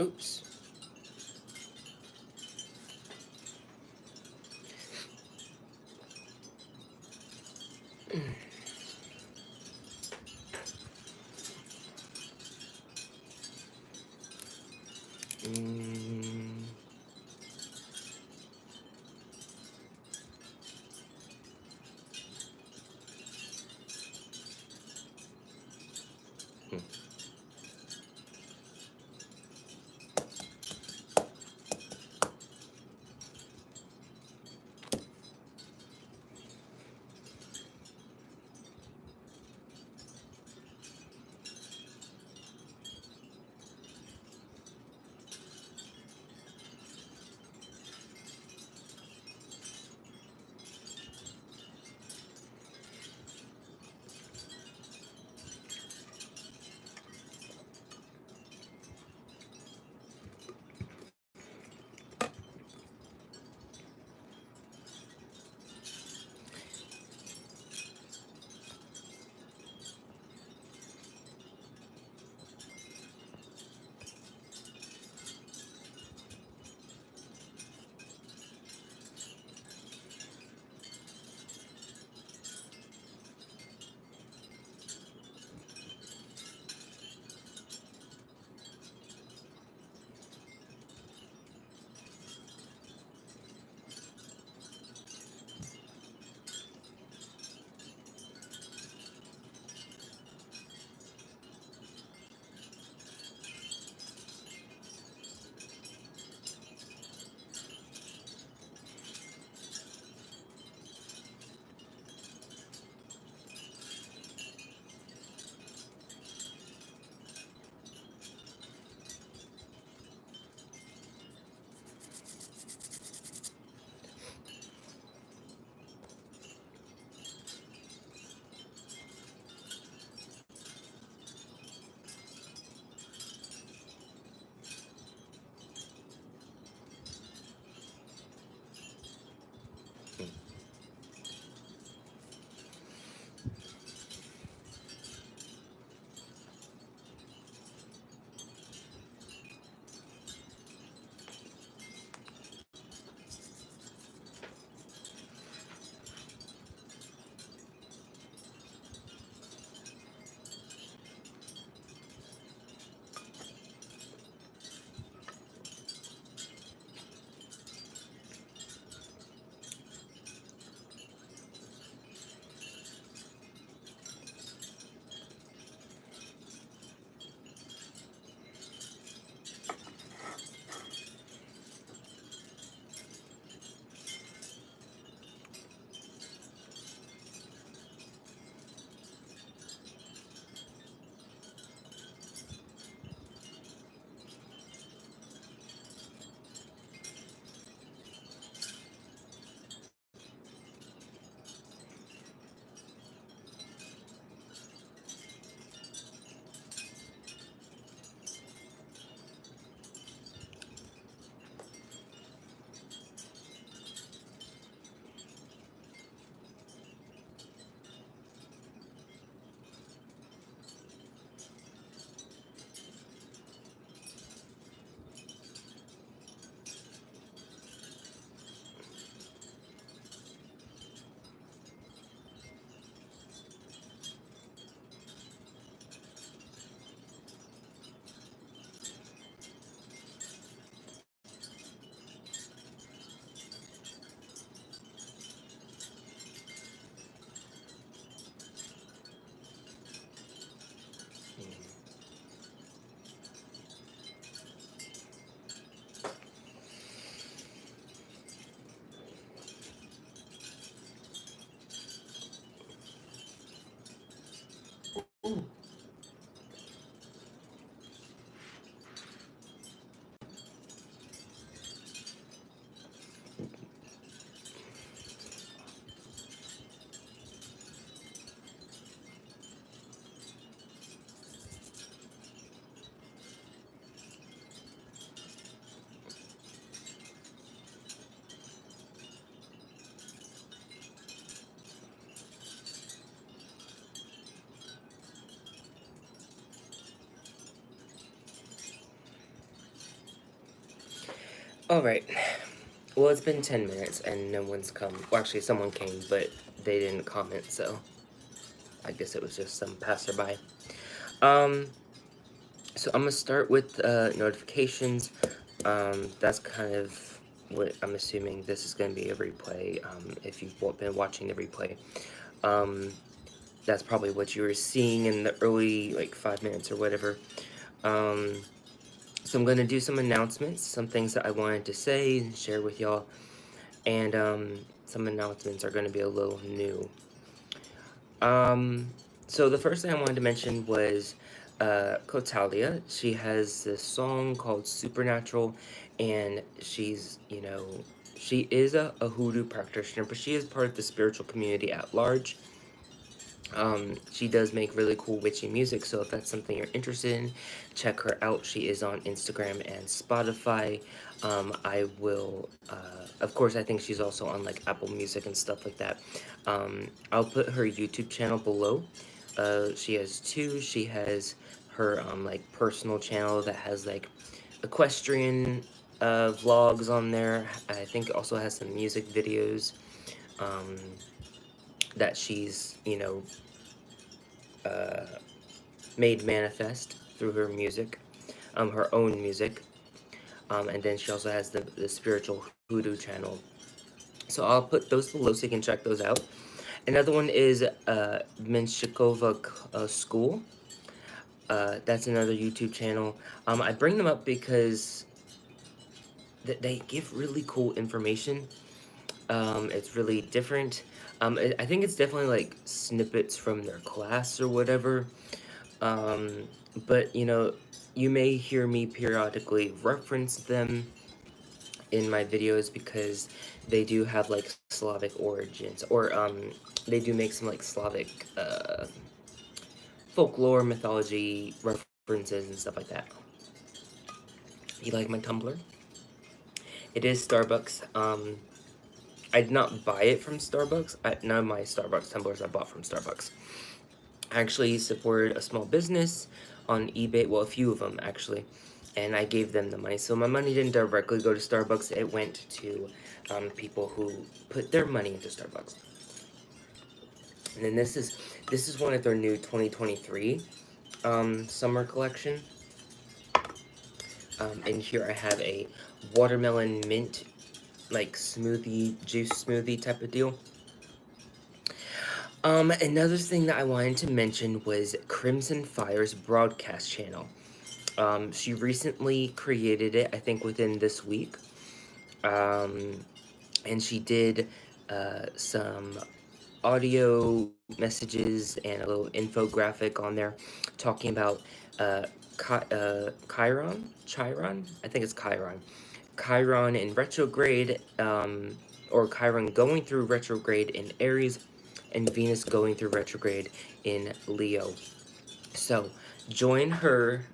Oops. Alright. Well, it's been 10 minutes and no one's come. Well, actually, someone came, but they didn't comment, so I guess it was just some passerby. Um, so I'm gonna start with notifications. That's kind of what I'm assuming this is gonna be a replay. If you've been watching the replay, um, that's probably what you were seeing in the early, like, 5 minutes or whatever. So I'm gonna do some announcements, some things that I wanted to say and share with y'all. And some announcements are going to be a little new. So the first thing I wanted to mention was Cotaliya. She has this song called Supernatural, and she's, she is a hoodoo practitioner, but she is part of the spiritual community at large. She does make really cool witchy music, so if that's something you're interested in, check her out. She is on Instagram and Spotify. I will, of course, I think she's also on like Apple Music and stuff like that. I'll put her YouTube channel below. She has two. She has her like personal channel that has like equestrian vlogs on there. I think it also has some music videos um, that she's, made manifest through her music, her own music. And then she also has the spiritual hoodoo channel. So I'll put those below so you can check those out. Another one is Menshikova School. That's another YouTube channel. I bring them up because they give really cool information. It's really different. I think it's definitely like snippets from their class or whatever. But you may hear me periodically reference them in my videos because they do have like Slavic origins, or they do make some like Slavic folklore, mythology references and stuff like that. You like my Tumblr? It is Starbucks. I did not buy it from Starbucks. None of my Starbucks tumblers I bought from Starbucks. I actually supported a small business on eBay, well, a few of them actually, and I gave them the money. So my money didn't directly go to Starbucks, it went to people who put their money into Starbucks. And then this is one of their new 2023 summer collection. And here I have a watermelon mint, like smoothie, juice smoothie type of deal. Another thing that I wanted to mention was Crimson Fire's broadcast channel. She recently created it, I think within this week. And she did some audio messages and a little infographic on there talking about Chiron? I think it's Chiron. Chiron in retrograde, or Chiron going through retrograde in Aries, and Venus going through retrograde in Leo. So join her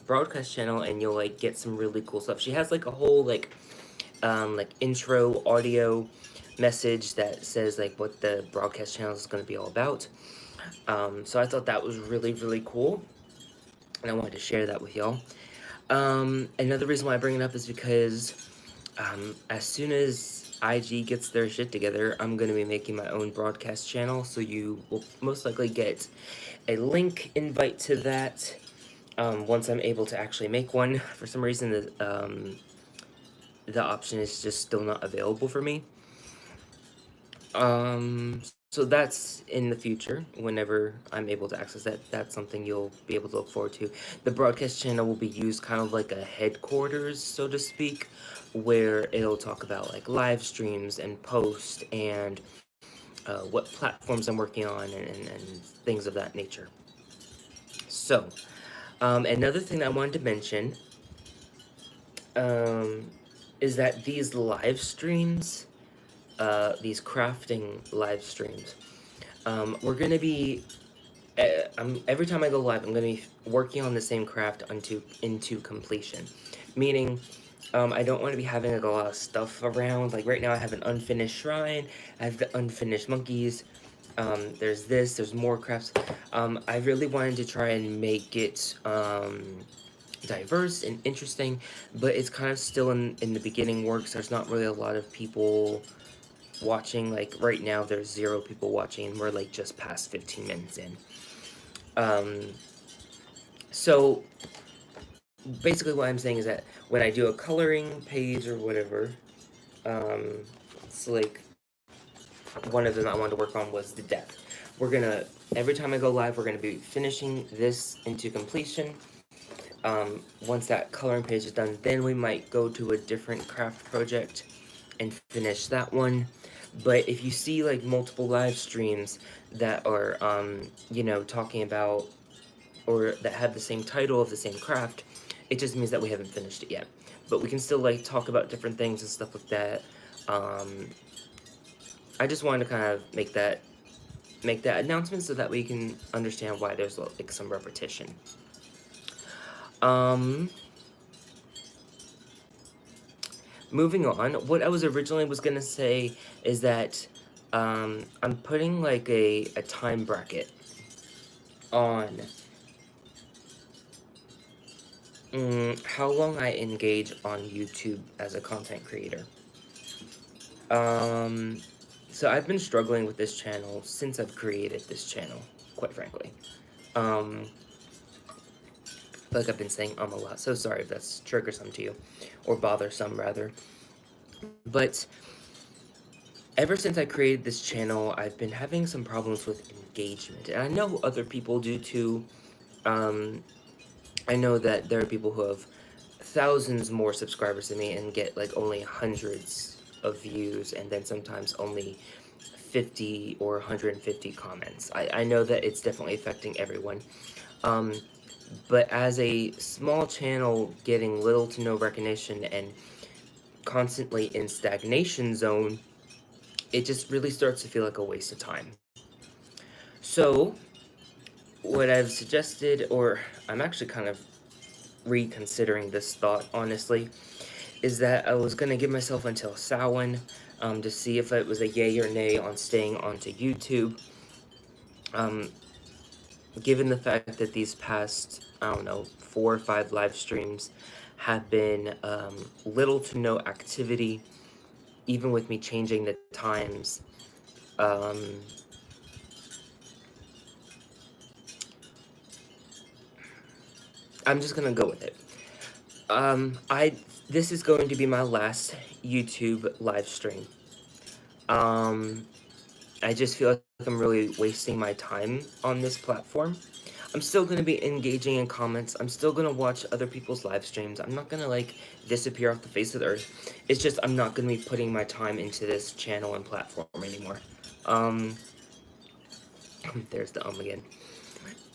broadcast channel and you'll like get some really cool stuff. She has like a whole like intro audio message that says like what the broadcast channel is going to be all about. So I thought that was really, really cool, and I wanted to share that with y'all. Another reason why I bring it up is because as soon as IG gets their shit together, I'm going to be making my own broadcast channel, so you will most likely get a link invite to that once I'm able to actually make one. For some reason, the option is just still not available for me. So that's in the future, whenever I'm able to access that. That's something you'll be able to look forward to. The broadcast channel will be used kind of like a headquarters, so to speak, where it'll talk about like live streams and posts and what platforms I'm working on and things of that nature. So, another thing I wanted to mention is that these live streams, these crafting live streams, we're gonna be, every time I go live, I'm gonna be working on the same craft into completion. Meaning, I don't want to be having like a lot of stuff around. Like right now I have an unfinished shrine, I have the unfinished monkeys, there's more crafts. I really wanted to try and make it, diverse and interesting, but it's kind of still in the beginning works. There's not really a lot of people watching. Like right now there's 0 people watching, and we're like just past 15 minutes in. So basically what I'm saying is that when I do a coloring page or whatever, it's like one of them I wanted to work on was the depth. We're gonna, every time I go live, we're gonna be finishing this into completion. Once that coloring page is done, then we might go to a different craft project and finish that one. But if you see like multiple live streams that are, you know, talking about, or that have the same title of the same craft, it just means that we haven't finished it yet. But we can still like talk about different things and stuff like that. I just wanted to kind of make that announcement so that we can understand why there's like some repetition. Moving on, what I was originally gonna say is that I'm putting like a time bracket on how long I engage on YouTube as a content creator. So I've been struggling with this channel since I've created this channel, quite frankly. Like I've been saying a lot, so sorry if that's triggersome to you, or bothersome rather. But ever since I created this channel, I've been having some problems with engagement, and I know other people do too. I know that there are people who have thousands more subscribers than me and get like only hundreds of views, and then sometimes only 50 or 150 comments. I know that it's definitely affecting everyone. But as a small channel getting little to no recognition and constantly in stagnation zone, it just really starts to feel like a waste of time. So what I've suggested, or I'm actually kind of reconsidering this thought, honestly, is that I was going to give myself until Samhain to see if it was a yay or nay on staying onto YouTube. Given the fact that these past, I don't know, 4 or 5 live streams have been little to no activity, even with me changing the times, I'm just gonna go with it. This is going to be my last YouTube live stream. I just feel like I'm really wasting my time on this platform. I'm still going to be engaging in comments. I'm still going to watch other people's live streams. I'm not going to, like, disappear off the face of the earth. It's just I'm not going to be putting my time into this channel and platform anymore. There's the again.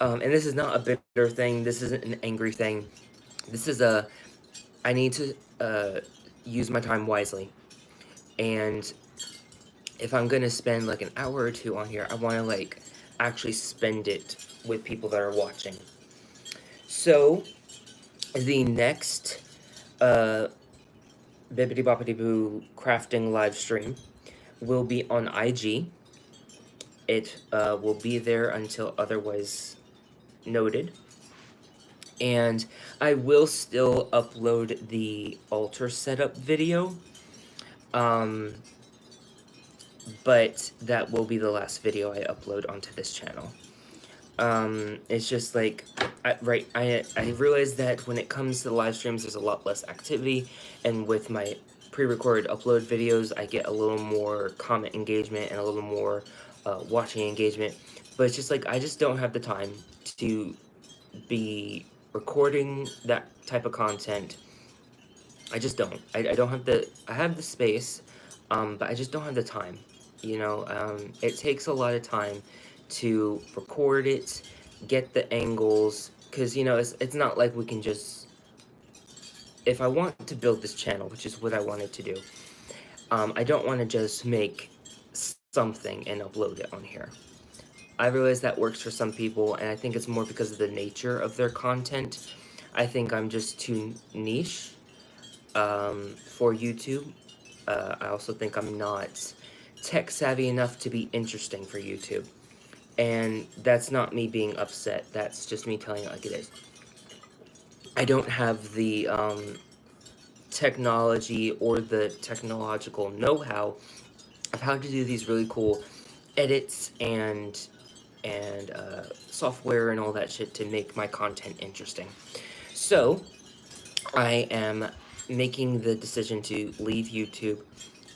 And this is not a bitter thing. This isn't an angry thing. This is I need to use my time wisely. And if I'm gonna spend like an hour or 2 on here, I want to like actually spend it with people that are watching. So the next Bibbidi Boppity Boo crafting live stream will be on IG. It will be there until otherwise noted. And I will still upload the altar setup video. But that will be the last video I upload onto this channel. It's just like, I realize that when it comes to the live streams, there's a lot less activity, and with my pre-recorded upload videos, I get a little more comment engagement and a little more watching engagement, but it's just like, I just don't have the time to be recording that type of content. I just don't. I don't have I have the space, but I just don't have the time. You know, it takes a lot of time to record it, get the angles, because, you know, it's not like we can just, if I want to build this channel, which is what I wanted to do, I don't want to just make something and upload it on here. I realize that works for some people, and I think it's more because of the nature of their content. I think I'm just too niche for YouTube. I also think I'm not tech savvy enough to be interesting for YouTube. And that's not me being upset. That's just me telling it like it is. I don't have the technology or the technological know-how of how to do these really cool edits and software and all that shit to make my content interesting. So I am making the decision to leave YouTube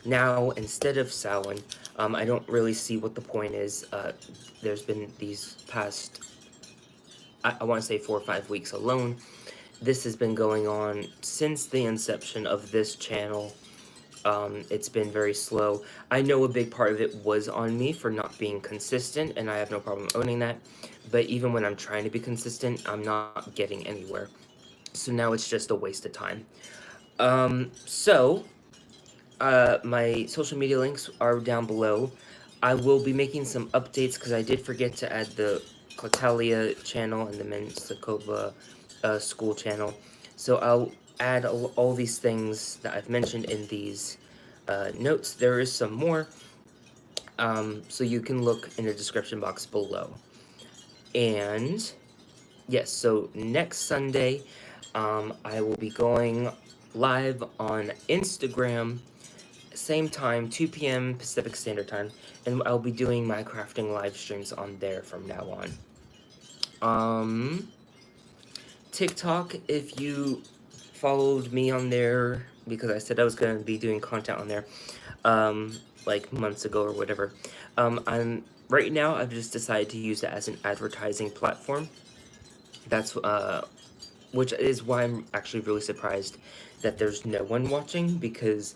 now instead of Samhain. I don't really see what the point is. There's been these past, I want to say 4 or 5 weeks alone. This has been going on since the inception of this channel. It's been very slow. I know a big part of it was on me for not being consistent, and I have no problem owning that. But even when I'm trying to be consistent, I'm not getting anywhere. So now it's just a waste of time. My social media links are down below. I will be making some updates because I did forget to add the Cotaliya channel and the mīndīg'pōrōvīmösēsh school channel. So I'll add all these things that I've mentioned in these notes. There is some more, so you can look in the description box below. And yes, so next Sunday, I will be going live on Instagram, same time, 2 p.m. Pacific Standard Time, and I'll be doing my crafting live streams on there from now on. TikTok, if you followed me on there, because I said I was going to be doing content on there, like months ago or whatever, right now I've just decided to use it as an advertising platform. That's, which is why I'm actually really surprised that there's no one watching, because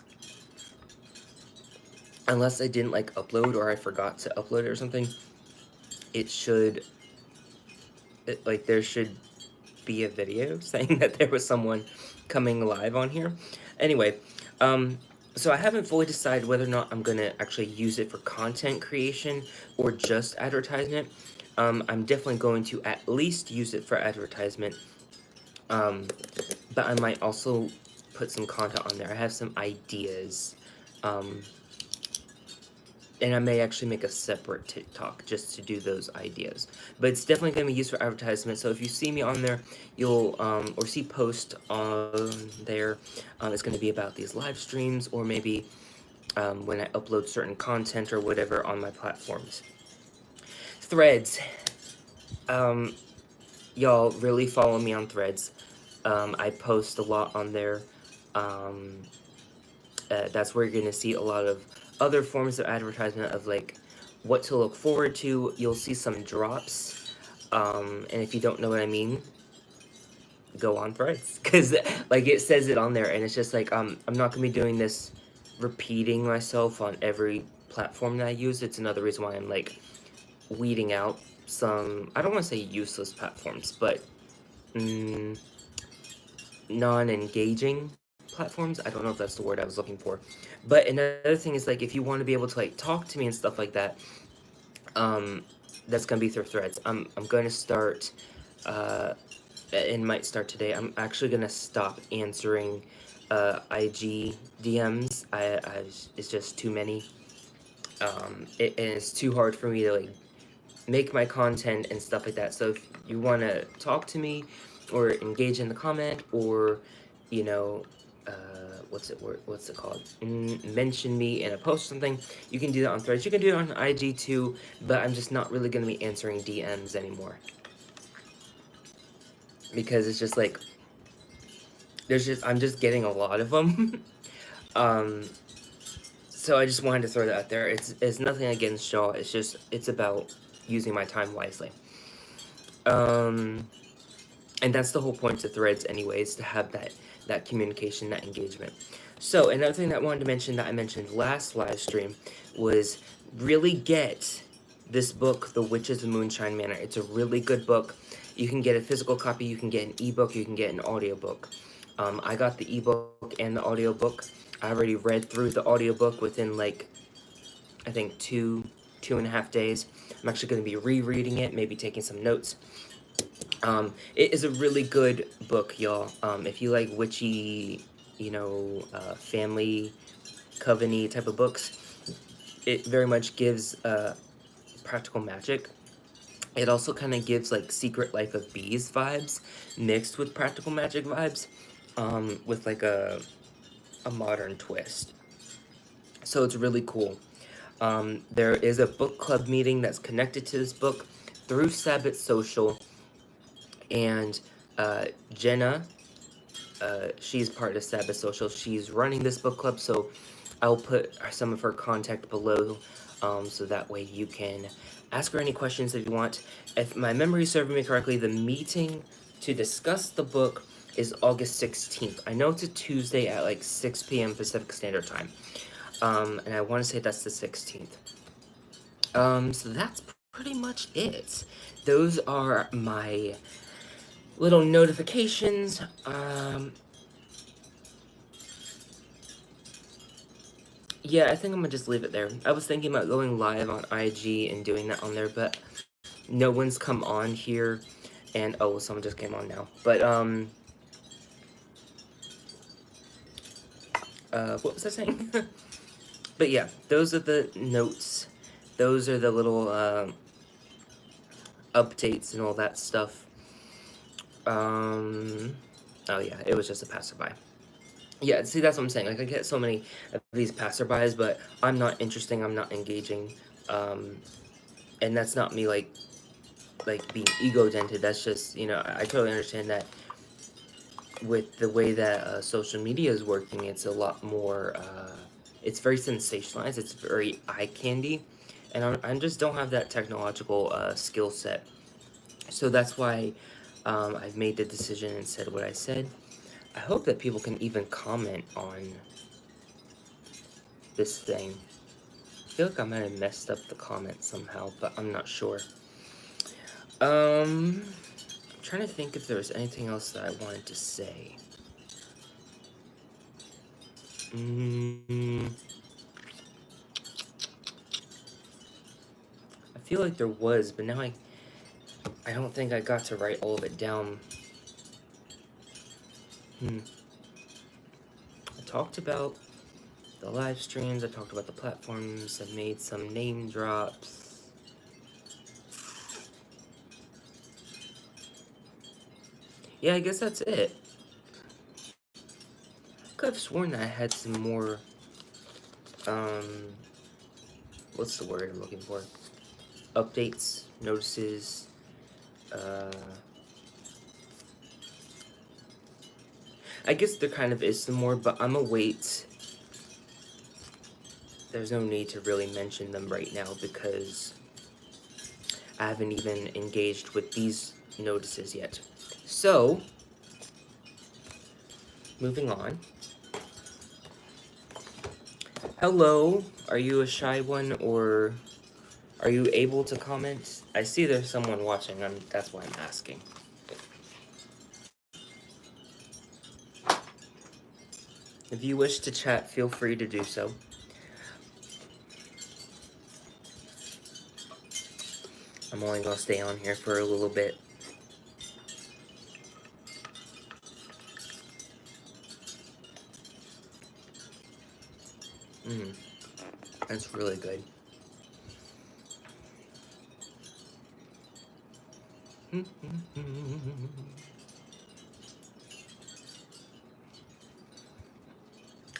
unless I didn't like upload or I forgot to upload it or something, it should, there should be a video saying that there was someone coming live on here. Anyway, so I haven't fully decided whether or not I'm gonna actually use it for content creation or just advertisement. I'm definitely going to at least use it for advertisement, but I might also put some content on there. I have some ideas, and I may actually make a separate TikTok just to do those ideas. But it's definitely going to be used for advertisement, so if you see me on there, you'll, or see post on there, it's going to be about these live streams, or maybe when I upload certain content or whatever on my platforms. Threads. Y'all really follow me on Threads. I post a lot on there. That's where you're going to see a lot of other forms of advertisement of like what to look forward to. You'll see some drops, and if you don't know what I mean, go on Threads, because like it says it on there, and it's just like I'm not gonna be doing this repeating myself on every platform that I use. It's another reason why I'm like weeding out some, I don't want to say useless platforms, but non-engaging platforms. I don't know if that's the word I was looking for. But another thing is, like, if you want to be able to like talk to me and stuff like that, that's gonna be through Threads. I'm going to start, it might start today. I'm actually gonna stop answering IG DMs. It's just too many, and it's too hard for me to like make my content and stuff like that. So if you want to talk to me or engage in the comment, or you know, what's it called, mention me in a post or something, you can do that on Threads. You can do it on IG too, but I'm just not really going to be answering DMs anymore, because it's just like I'm just getting a lot of them. So I just wanted to throw that out there. It's nothing against y'all. It's about using my time wisely. And that's the whole point of Threads anyways, to have that communication, that engagement. So another thing that I wanted to mention that I mentioned last live stream was really get this book, The Witches of Moonshine Manor. It's a really good book. You can get a physical copy, you can get an ebook, you can get an audiobook. I got the ebook and the audiobook. I already read through the audiobook within like, I think 2.5 days. I'm actually going to be rereading it, maybe taking some notes. It is a really good book, y'all. If you like witchy, you know, family, coven-y type of books, it very much gives practical magic It also kind of gives like Secret Life of Bees vibes mixed with Practical Magic vibes, with like a modern twist. So it's really cool. There is a book club meeting that's connected to this book through Sabbath Social, and Jenna, she's part of Sabbath Social. She's running this book club, so I'll put some of her contact below, so that way you can ask her any questions if you want. If my memory is serving me correctly, the meeting to discuss the book is August 16th. I know it's a Tuesday at like 6 p.m. Pacific Standard Time. And I want to say that's the 16th. So that's pretty much it. Those are my little notifications. Yeah, I think I'm gonna just leave it there. I was thinking about going live on IG and doing that on there, but no one's come on here. And, oh, someone just came on now. But, what was I saying? But yeah, those are the notes. Those are the little, updates and all that stuff. Oh yeah, it was just a passerby. Yeah, see, that's what I'm saying. Like, I get so many of these passerbys, but I'm not interesting, I'm not engaging. And that's not me, like being ego-dented. That's just, you know, I totally understand that with the way that social media is working, it's a lot more, it's very sensationalized, it's very eye candy, and I just don't have that technological skill set. So that's why I've made the decision and said what I said. I hope that people can even comment on this thing. I feel like I might have messed up the comments somehow, but I'm not sure. I'm trying to think if there was anything else that I wanted to say. I feel like there was, but now I don't think I got to write all of it down. I talked about the live streams, I talked about the platforms, I made some name drops. Yeah, I guess that's it. I could have sworn that I had some more, what's the word I'm looking for? Updates, notices, I guess there kind of is some more, but I'm gonna wait. There's no need to really mention them right now because I haven't even engaged with these notices yet. So, moving on. Hello, are you a shy one or are you able to comment? I see there's someone watching, that's why I'm asking. If you wish to chat, feel free to do so. I'm only gonna stay on here for a little bit. That's really good.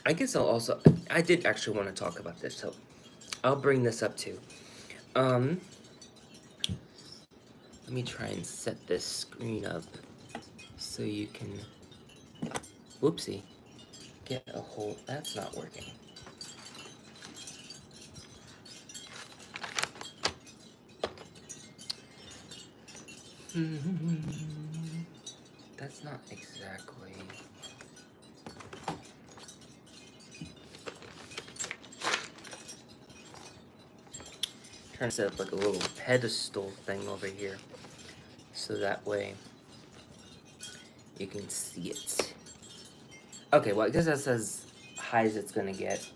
I guess I'll also, I did actually want to talk about this, so I'll bring this up too. Let me try and set this screen up so you can, whoopsie, get a hold, that's not working. That's not exactly. Trying to set up like a little pedestal thing over here so that way you can see it. Okay, well, I guess that's as high as it's gonna get.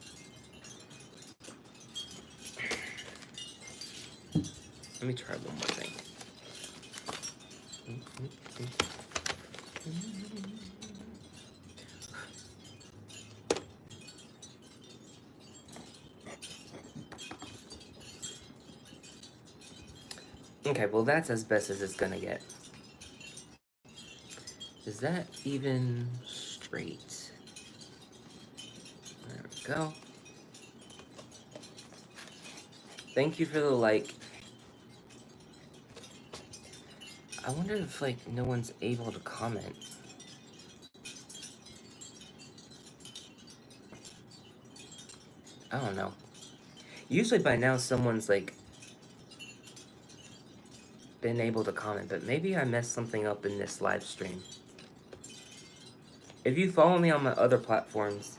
Let me try one more thing. Okay, well that's as best as it's gonna get. Is that even straight? There we go. Thank you for the like. I wonder if, like, no one's able to comment. I don't know. Usually by now someone's, like, been able to comment, but maybe I messed something up in this live stream. If you follow me on my other platforms,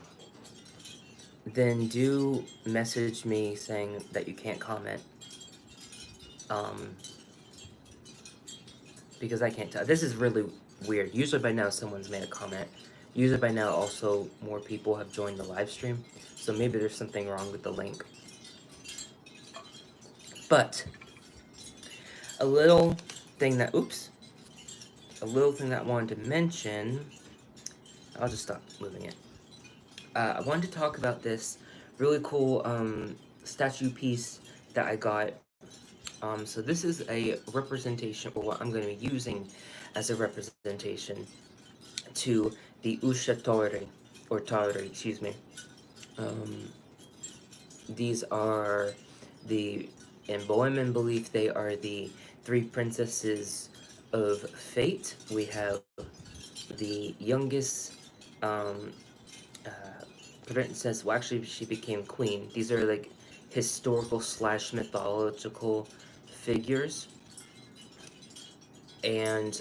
then do message me saying that you can't comment. Because I can't tell. This is really weird. Usually by now someone's made a comment. Usually by now also more people have joined the live stream. So maybe there's something wrong with the link. But a little thing that, a little thing that I wanted to mention, I'll just stop moving it. I wanted to talk about this really cool statue piece that I got. So this is a representation, or what I'm going to be using as a representation to the Usha Tori, or Tori, excuse me. These are in Bohemian belief, they are the 3 princesses of fate. We have the youngest princess, well actually she became queen. These are like historical / mythological figures. And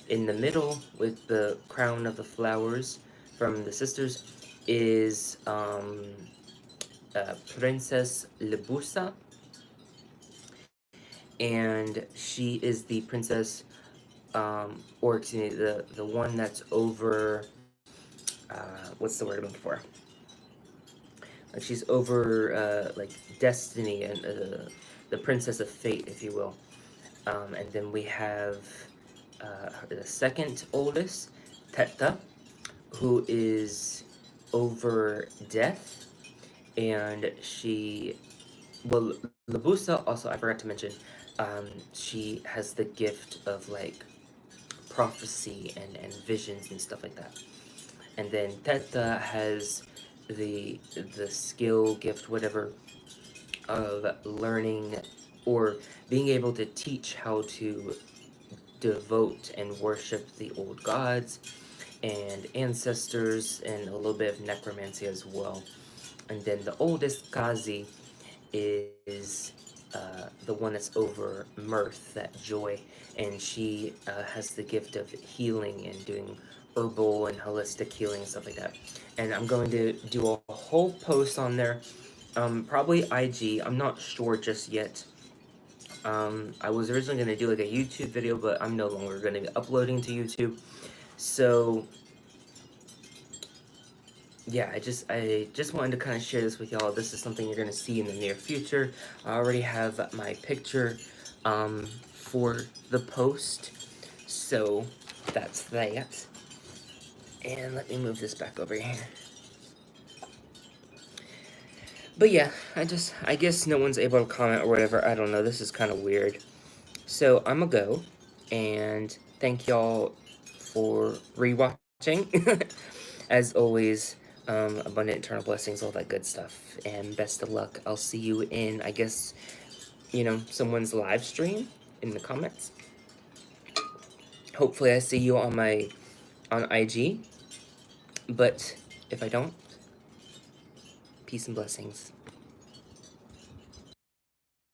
in the middle, with the crown of the flowers from the sisters, is Princess Lebusa. And she is the princess, or excuse me, the one that's over, what's the word I'm looking for? Like she's over, like, destiny and the princess of fate, if you will. And then we have the second oldest, Teta, who is over death, and she, well, Lebusa also, I forgot to mention, she has the gift of, like, prophecy and visions and stuff like that. And then Teta has the skill, gift, whatever, of learning or being able to teach how to devote and worship the old gods and ancestors, and a little bit of necromancy as well. And then the oldest, Kazi, is the one that's over mirth, that joy, and she has the gift of healing and doing herbal and holistic healing and stuff like that. And I'm going to do a whole post on there, probably IG, I'm not sure just yet. I was originally going to do like a YouTube video, but I'm no longer going to be uploading to YouTube. So yeah, I just wanted to kind of share this with y'all. This is something you're going to see in the near future. I already have my picture for the post, so that's that. And let me move this back over here. But yeah, I guess no one's able to comment or whatever. I don't know. This is kind of weird. So I'm gonna go, and thank y'all for rewatching. As always, abundant eternal blessings, all that good stuff, and best of luck. I'll see you in, I guess, someone's live stream in the comments. Hopefully I see you on IG, but if I don't, peace and blessings.